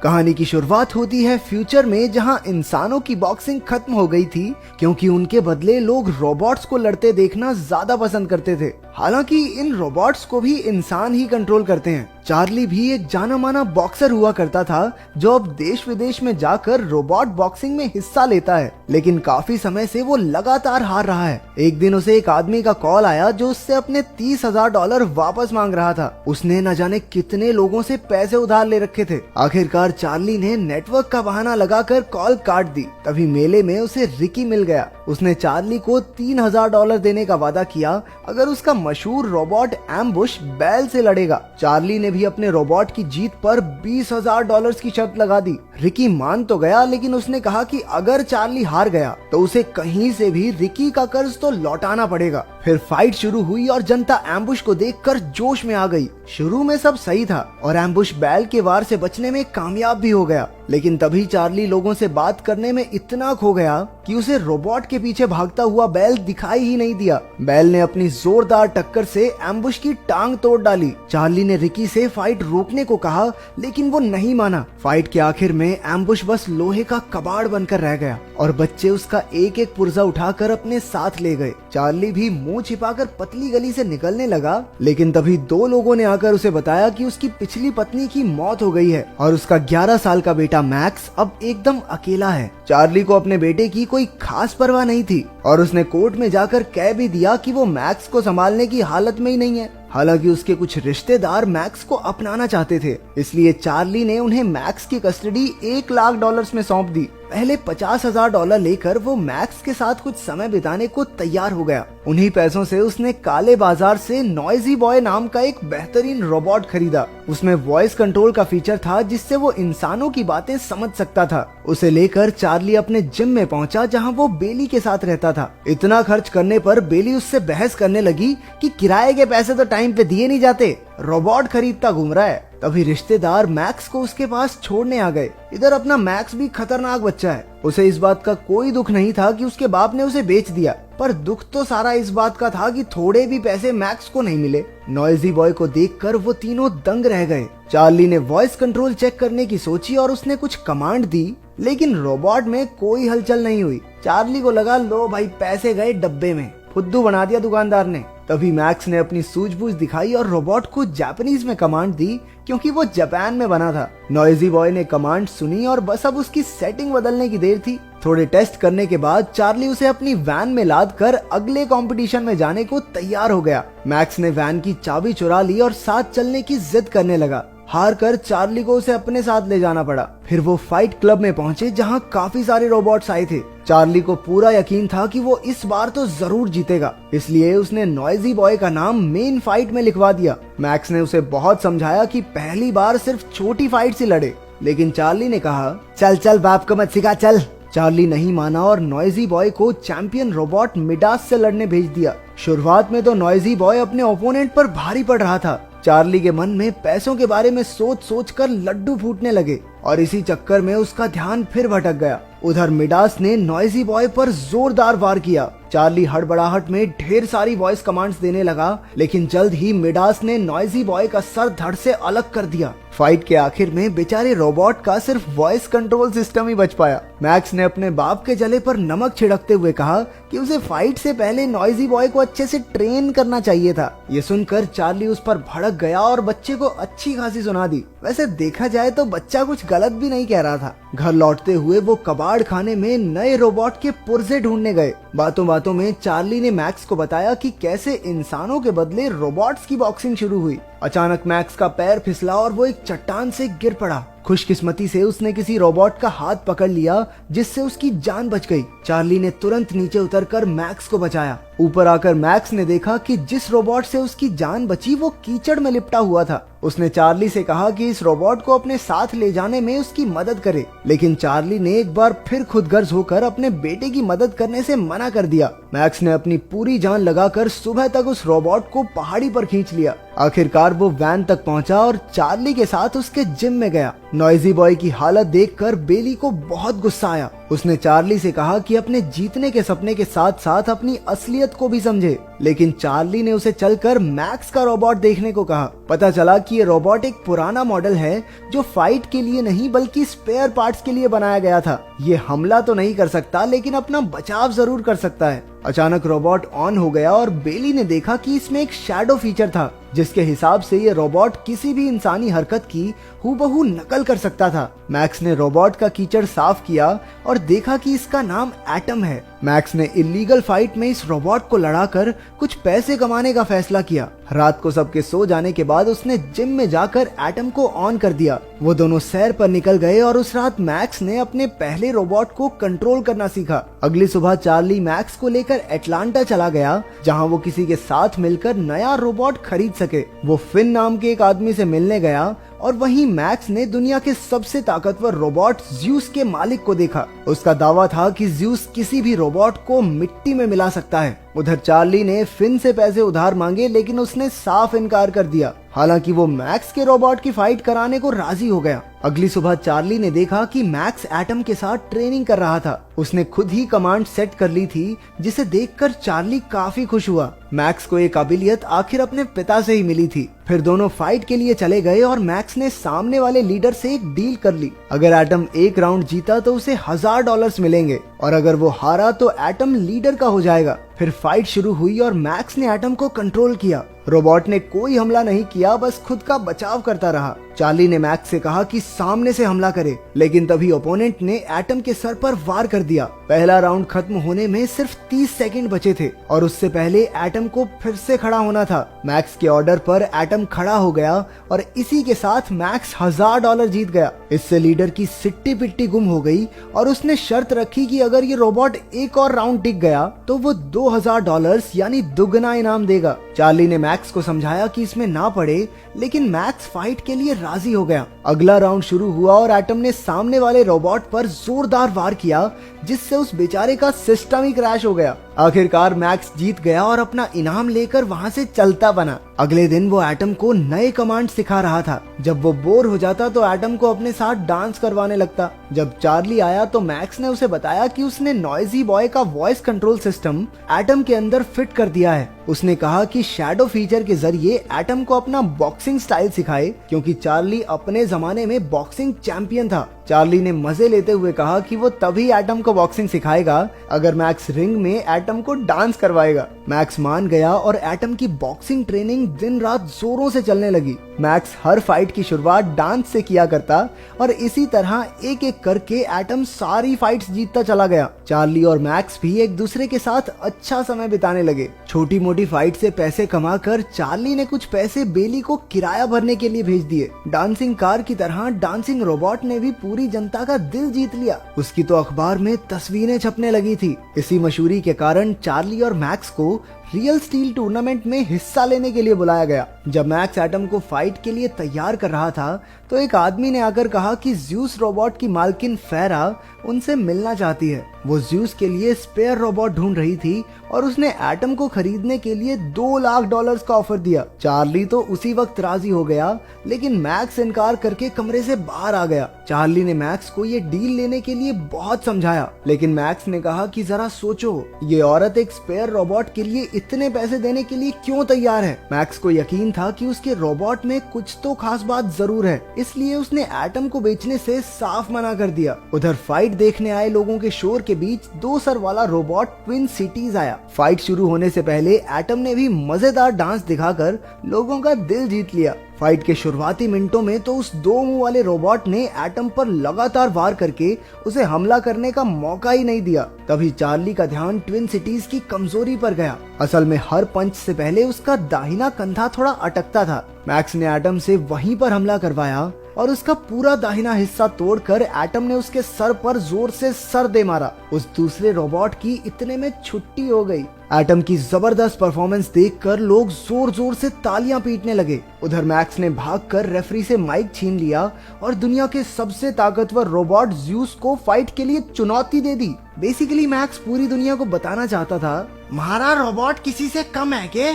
कहानी की शुरुआत होती है फ्यूचर में, जहां इंसानों की बॉक्सिंग खत्म हो गई थी क्योंकि उनके बदले लोग रोबोट्स को लड़ते देखना ज्यादा पसंद करते थे। हालांकि इन रोबोट्स को भी इंसान ही कंट्रोल करते हैं। चार्ली भी एक जाना माना बॉक्सर हुआ करता था जो अब देश विदेश में जाकर रोबोट बॉक्सिंग में हिस्सा लेता है, लेकिन काफी समय से वो लगातार हार रहा है। एक दिन उसे एक आदमी का कॉल आया जो उससे अपने $30,000 वापस मांग रहा था। उसने न जाने कितने लोगों से पैसे उधार ले रखे थे। आखिरकार चार्ली ने नेटवर्क का बहाना लगाकर कॉल काट दी। तभी मेले में उसे रिकी मिल गया। उसने चार्ली को $3,000 देने का वादा किया अगर उसका मशहूर रोबोट एम्बुश बेल से लड़ेगा। चार्ली ने भी अपने रोबोट की जीत पर $20,000 की शर्त लगा दी। रिकी मान तो गया, लेकिन उसने कहा कि अगर चार्ली हार गया तो उसे कहीं से भी रिकी का कर्ज तो लौटाना पड़ेगा। फिर फाइट शुरू हुई और जनता एम्बुश को देखकर जोश में आ गई। शुरू में सब सही था और एम्बुश बैल के वार से बचने में कामयाब भी हो गया, लेकिन तभी चार्ली लोगों से बात करने में इतना खो गया कि उसे रोबोट के पीछे भागता हुआ बैल दिखाई ही नहीं दिया। बैल ने अपनी जोरदार टक्कर से एम्बुश की टांग तोड़ डाली। चार्ली ने रिकी से फाइट रोकने को कहा, लेकिन वो नहीं माना। फाइट के आखिर में एम्बुश बस लोहे का कबाड़ बनकर रह गया और बच्चे उसका एक एक पुर्जा उठाकर अपने साथ ले गए। चार्ली भी मुंह छिपाकर पतली गली से निकलने लगा, लेकिन तभी दो लोगों ने आकर उसे बताया कि उसकी पिछली पत्नी की मौत हो गई है और उसका 11 साल का बेटा मैक्स अब एकदम अकेला है। चार्ली को अपने बेटे की कोई खास परवाह नहीं थी और उसने कोर्ट में जाकर कह भी दिया कि वो मैक्स को संभालने की हालत में ही नहीं है। हालांकि उसके कुछ रिश्तेदार मैक्स को अपनाना चाहते थे, इसलिए चार्ली ने उन्हें मैक्स की कस्टडी $1,00,000 में सौंप दी। पहले $50,000 लेकर वो मैक्स के साथ कुछ समय बिताने को तैयार हो गया। उन्हीं पैसों से उसने काले बाजार से नॉइजी बॉय नाम का एक बेहतरीन रोबोट खरीदा। उसमें वॉइस कंट्रोल का फीचर था जिससे वो इंसानों की बातें समझ सकता था। उसे लेकर चार्ली अपने जिम में पहुंचा जहां वो बेली के साथ रहता था। इतना खर्च करने पर बेली उससे बहस करने लगी कि किराए के पैसे तो टाइम पे दिए नहीं जाते, रोबोट खरीदता घूम रहा है। तभी रिश्तेदार मैक्स को उसके पास छोड़ने आ गए। इधर अपना मैक्स भी खतरनाक बच्चा है। उसे इस बात का कोई दुख नहीं था कि उसके बाप ने उसे बेच दिया, पर दुख तो सारा इस बात का था कि थोड़े भी पैसे मैक्स को नहीं मिले। नॉइजी बॉय को देखकर वो तीनों दंग रह गए। चार्ली ने वॉइस कंट्रोल चेक करने की सोची और उसने कुछ कमांड दी, लेकिन रोबोट में कोई हलचल नहीं हुई। चार्ली को लगा लो भाई पैसे गए डब्बे में, फुद्दू बना दिया दुकानदार ने। तभी मैक्स ने अपनी सूझबूझ दिखाई और रोबोट को जापानीज में कमांड दी क्योंकि वो जापान में बना था। नॉइजी बॉय ने कमांड सुनी और बस अब उसकी सेटिंग बदलने की देर थी। थोड़े टेस्ट करने के बाद चार्ली उसे अपनी वैन में लाद कर अगले कंपटीशन में जाने को तैयार हो गया। मैक्स ने वैन की चाबी चुरा ली और साथ चलने की जिद करने लगा। हार कर चार्ली को उसे अपने साथ ले जाना पड़ा। फिर वो फाइट क्लब में पहुंचे जहां काफी सारे रोबोट्स आए थे। चार्ली को पूरा यकीन था कि वो इस बार तो जरूर जीतेगा, इसलिए उसने नॉइजी बॉय का नाम मेन फाइट में लिखवा दिया। मैक्स ने उसे बहुत समझाया कि पहली बार सिर्फ छोटी फाइट से लड़े, लेकिन चार्ली ने कहा चल चल बाप को मत सिखा चल। चार्ली नहीं माना और नॉइजी बॉय को चैंपियन रोबोट मिडास से लड़ने भेज दिया। शुरुआत में तो नॉइजी बॉय अपने ओपोनेंट पर भारी पड़ रहा था। चार्ली के मन में पैसों के बारे में सोच सोच कर लड्डू फूटने लगे और इसी चक्कर में उसका ध्यान फिर भटक गया। उधर मिडास ने नॉइजी बॉय पर जोरदार वार किया। चार्ली हड़बड़ाहट में ढेर सारी वॉइस कमांड्स देने लगा, लेकिन जल्द ही मिडास ने नॉइजी बॉय का सर धड़ से अलग कर दिया। फाइट के आखिर में बेचारे रोबोट का सिर्फ वॉइस कंट्रोल सिस्टम ही बच पाया। मैक्स ने अपने बाप के जले पर नमक छिड़कते हुए कहा कि उसे फाइट से पहले नॉइजी बॉय को अच्छे से ट्रेन करना चाहिए था। ये सुनकर चार्ली उस पर भड़क गया और बच्चे को अच्छी खासी सुना दी। वैसे देखा जाए तो बच्चा कुछ गलत भी नहीं कह रहा था। घर लौटते हुए वो कबाड़ खाने में नए रोबोट के पुर्जे ढूंढने गए। बातों बातों में चार्ली ने मैक्स को बताया कि कैसे इंसानों के बदले रोबोट्स की बॉक्सिंग शुरू हुई। अचानक मैक्स का पैर फिसला और वो एक चट्टान से गिर पड़ा। खुशकिस्मती से उसने किसी रोबोट का हाथ पकड़ लिया जिससे उसकी जान बच गई। चार्ली ने तुरंत नीचे उतरकर मैक्स को बचाया। ऊपर आकर मैक्स ने देखा कि जिस रोबोट से उसकी जान बची वो कीचड़ में लिपटा हुआ था। उसने चार्ली से कहा कि इस रोबोट को अपने साथ ले जाने में उसकी मदद करे, लेकिन चार्ली ने एक बार फिर खुदगर्ज होकर अपने बेटे की मदद करने से मना कर दिया। मैक्स ने अपनी पूरी जान लगाकर सुबह तक उस रोबोट को पहाड़ी पर खींच लिया। आखिरकार वो वैन तक पहुंचा और चार्ली के साथ उसके जिम में गया। नॉइजी बॉय की हालत देखकर बेली को बहुत गुस्सा आया। उसने चार्ली से कहा कि अपने जीतने के सपने के साथ साथ अपनी असलियत काबिलियत को भी समझे, लेकिन चार्ली ने उसे चलकर मैक्स का रोबोट देखने को कहा। पता चला कि ये रोबोट एक पुराना मॉडल है जो फाइट के लिए नहीं बल्कि स्पेयर पार्ट्स के लिए बनाया गया था। ये हमला तो नहीं कर सकता लेकिन अपना बचाव जरूर कर सकता है। अचानक रोबोट ऑन हो गया और बेली ने देखा कि इसमें एक शैडो फीचर था, जिसके हिसाब से ये रोबोट किसी भी इंसानी हरकत की हूबहू नकल कर सकता था। मैक्स ने रोबोट का कीचड़ साफ किया और देखा कि इसका नाम एटम है। मैक्स ने इलीगल फाइट में इस रोबोट को लड़ाकर कुछ पैसे कमाने का फैसला किया। रात को सबके सो जाने के बाद उसने जिम में जाकर एटम को ऑन कर दिया। वो दोनों सैर पर निकल गए और उस रात मैक्स ने अपने पहले रोबोट को कंट्रोल करना सीखा। अगली सुबह चार्ली मैक्स को लेकर एटलांटा चला गया, जहां वो किसी के साथ मिलकर नया रोबोट खरीद सके। वो फिन नाम के एक आदमी से मिलने गया और वहीं मैक्स ने दुनिया के सबसे ताकतवर रोबोट ज्यूस के मालिक को देखा। उसका दावा था कि ज्यूस किसी भी रोबोट को मिट्टी में मिला सकता है। उधर चार्ली ने फिन से पैसे उधार मांगे लेकिन उसने साफ इनकार कर दिया। हालांकि वो मैक्स के रोबोट की फाइट कराने को राजी हो गया। अगली सुबह चार्ली ने देखा कि मैक्स एटम के साथ ट्रेनिंग कर रहा था। उसने खुद ही कमांड सेट कर ली थी, जिसे देखकर चार्ली काफी खुश हुआ। मैक्स को ये काबिलियत आखिर अपने पिता से ही मिली थी। फिर दोनों फाइट के लिए चले गए और मैक्स ने सामने वाले लीडर से एक डील कर ली। अगर एटम एक राउंड जीता तो उसे $1000 मिलेंगे और अगर वो हारा तो एटम लीडर का हो जाएगा। फिर फाइट शुरू हुई और मैक्स ने एटम को कंट्रोल किया। रोबोट ने कोई हमला नहीं किया, बस खुद का बचाव करता रहा। चार्ली ने मैक्स से कहा कि सामने से हमला करे, लेकिन तभी ओपोनेंट ने एटम के सर पर वार कर दिया। पहला राउंड खत्म होने में सिर्फ 30 सेकंड बचे थे और उससे पहले एटम को फिर से खड़ा होना था। मैक्स के ऑर्डर पर एटम खड़ा हो गया और इसी के साथ मैक्स $1000 जीत गया। इससे लीडर की सिट्टी पिट्टी गुम हो गई और उसने शर्त रखी कि अगर ये रोबोट एक और राउंड टिक गया तो वो $2000 यानी दुगना इनाम देगा। चार्ली ने मैक्स को समझाया कि इसमें ना पड़े, लेकिन मैक्स फाइट के लिए राजी हो गया। अगला राउंड शुरू हुआ और एटम ने सामने वाले रोबोट पर जोरदार वार किया, जिससे उस बेचारे का सिस्टम ही क्रैश हो गया। आखिरकार मैक्स जीत गया और अपना इनाम लेकर वहां से चलता बना। अगले दिन वो एटम को नए कमांड सिखा रहा था। जब वो बोर हो जाता तो एटम को अपने साथ डांस करवाने लगता। जब चार्ली आया तो मैक्स ने उसे बताया कि उसने नॉइजी बॉय का वॉइस कंट्रोल सिस्टम एटम के अंदर फिट कर दिया है। उसने कहा कि शैडो फीचर के जरिए एटम को अपना बॉक्सिंग स्टाइल सिखाए, क्योंकि चार्ली अपने जमाने में बॉक्सिंग चैंपियन था। चार्ली ने मजे लेते हुए कहा कि वो तभी एटम को बॉक्सिंग सिखाएगा अगर मैक्स रिंग में एटम को डांस करवाएगा। मैक्स मान गया और एटम की बॉक्सिंग ट्रेनिंग दिन रात जोरों से चलने लगी। मैक्स हर फाइट की शुरुआत डांस से किया करता और इसी तरह एक एक करके एटम सारी फाइट्स जीतता चला गया। चार्ली और मैक्स भी एक दूसरे के साथ अच्छा समय बिताने लगे। छोटी मोटी फाइट से पैसे कमाकर चार्ली ने कुछ पैसे बेली को किराया भरने के लिए भेज दिए। डांसिंग कार की तरह डांसिंग रोबोट ने भी पूरी जनता का दिल जीत लिया। उसकी तो अखबार में तस्वीरें छपने लगी थी। इसी मशहूरी के कारण चार्ली और मैक्स को रियल स्टील टूर्नामेंट में हिस्सा लेने के लिए बुलाया गया। जब मैक्स एटम को फाइट के लिए तैयार कर रहा था तो एक आदमी ने आकर कहा कि ज्यूस रोबोट की मालकिन फेरा उनसे मिलना चाहती है। वो ज्यूस के लिए स्पेयर रोबोट ढूंढ रही थी और उसने एटम को खरीदने के लिए $2 लाख का ऑफर दिया। चार्ली तो उसी वक्त राजी हो गया, लेकिन मैक्स इनकार करके कमरे से बाहर आ गया। चार्ली ने मैक्स को ये डील लेने के लिए बहुत समझाया, लेकिन मैक्स ने कहा कि जरा सोचो, ये औरत एक स्पेयर रोबोट के लिए इतने पैसे देने के लिए क्यों तैयार है। मैक्स को यकीन था कि उसके रोबोट में कुछ तो खास बात जरूर है, इसलिए उसने एटम को बेचने से साफ मना कर दिया। उधर फाइट देखने आए लोगों के शोर के बीच 2 सर वाला रोबोट ट्विन सिटीज आया। फाइट शुरू होने से पहले एटम ने भी मजेदार डांस दिखाकर लोगों का दिल जीत लिया। फाइट के शुरुआती मिनटों में तो उस 2 मुंह वाले रोबोट ने एटम पर लगातार वार करके उसे हमला करने का मौका ही नहीं दिया। तभी चार्ली का ध्यान ट्विन सिटीज की कमजोरी पर गया। असल में हर पंच से पहले उसका दाहिना कंधा थोड़ा अटकता था। मैक्स ने एटम से वहीं पर हमला करवाया और उसका पूरा दाहिना हिस्सा तोड़कर एटम ने उसके सर पर जोर से सर दे मारा। उस दूसरे रोबोट की इतने में छुट्टी हो गई। एटम की जबरदस्त परफॉर्मेंस देखकर लोग जोर जोर से तालियां पीटने लगे। उधर मैक्स ने भागकर रेफरी से माइक छीन लिया और दुनिया के सबसे ताकतवर रोबोट ज्यूस को फाइट के लिए चुनौती दे दी। बेसिकली मैक्स पूरी दुनिया को बताना चाहता था, हमारा रोबोट किसी से कम है के?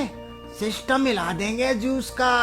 सिस्टम मिला देंगे ज्यूस का।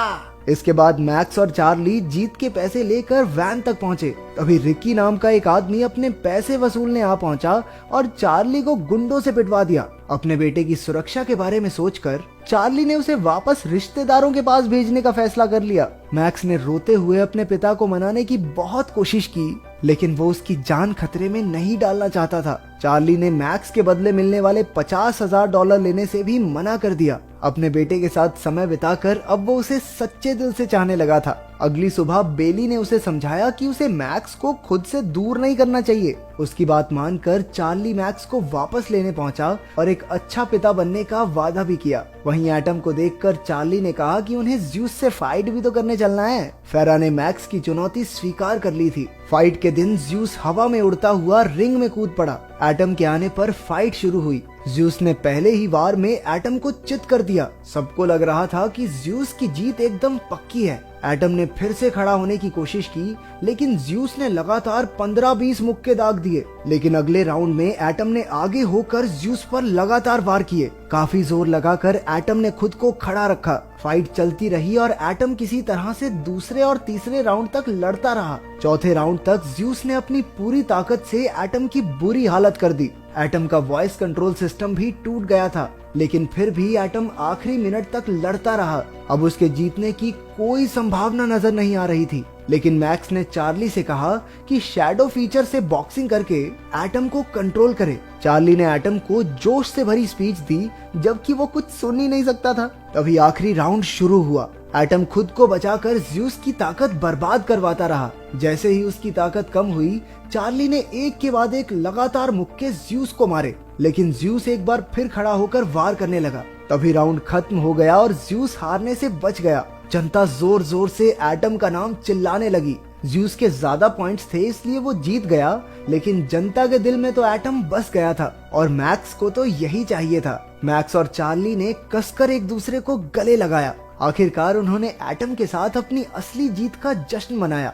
इसके बाद मैक्स और चार्ली जीत के पैसे लेकर वैन तक पहुंचे। तभी रिकी नाम का एक आदमी अपने पैसे वसूलने आ पहुंचा और चार्ली को गुंडों से पिटवा दिया। अपने बेटे की सुरक्षा के बारे में सोचकर चार्ली ने उसे वापस रिश्तेदारों के पास भेजने का फैसला कर लिया। मैक्स ने रोते हुए अपने पिता को मनाने की बहुत कोशिश की, लेकिन वो उसकी जान खतरे में नहीं डालना चाहता था। चार्ली ने मैक्स के बदले मिलने वाले $50,000 लेने से भी मना कर दिया। अपने बेटे के साथ समय बिताकर अब वो उसे सच्चे दिल से चाहने लगा था। अगली सुबह बेली ने उसे समझाया कि उसे मैक्स को खुद से दूर नहीं करना चाहिए। उसकी बात मानकर चार्ली मैक्स को वापस लेने पहुंचा और एक अच्छा पिता बनने का वादा भी किया। वहीं एटम को देखकर चार्ली ने कहा कि उन्हें ज्यूस से फाइट भी तो करने चलना है। फेरा ने मैक्स की चुनौती स्वीकार कर ली थी। फाइट के दिन ज्यूस हवा में उड़ता हुआ रिंग में कूद पड़ा। एटम के आने पर फाइट शुरू हुई। ज्यूस ने पहले ही वार में एटम को चित कर दिया। सबको लग रहा था कि ज्यूस की जीत एकदम पक्की है। एटम ने फिर से खड़ा होने की कोशिश की, लेकिन ज्यूस ने लगातार 15-20 मुक्के दाग दिए। लेकिन अगले राउंड में एटम ने आगे होकर ज्यूस पर लगातार वार किए। काफी जोर लगाकर एटम ने खुद को खड़ा रखा। फाइट चलती रही और एटम किसी तरह से दूसरे और तीसरे राउंड तक लड़ता रहा। चौथे राउंड तक ज्यूस ने अपनी पूरी ताकत से एटम की बुरी हालत कर दी। एटम का वॉइस कंट्रोल सिस्टम भी टूट गया था, लेकिन फिर भी एटम आखिरी मिनट तक लड़ता रहा। अब उसके जीतने की कोई संभावना नजर नहीं आ रही थी। लेकिन मैक्स ने चार्ली से कहा कि शैडो फीचर से बॉक्सिंग करके एटम को कंट्रोल करे। चार्ली ने एटम को जोश से भरी स्पीच दी, जबकि वो कुछ सुन ही नहीं सकता था। तभी आखिरी राउंड शुरू हुआ। एटम खुद को बचाकर ज्यूस की ताकत बर्बाद करवाता रहा। जैसे ही उसकी ताकत कम हुई, चार्ली ने एक के बाद एक लगातार मुक्के ज्यूस को मारे, लेकिन ज्यूस एक बार फिर खड़ा होकर वार करने लगा। तभी राउंड खत्म हो गया और ज्यूस हारने से बच गया। जनता जोर जोर से एटम का नाम चिल्लाने लगी। ज्यूस के ज्यादा पॉइंट्स थे, इसलिए वो जीत गया, लेकिन जनता के दिल में तो एटम बस गया था और मैक्स को तो यही चाहिए था। मैक्स और चार्ली ने कसकर एक दूसरे को गले लगाया। आखिरकार उन्होंने एटम के साथ अपनी असली जीत का जश्न मनाया।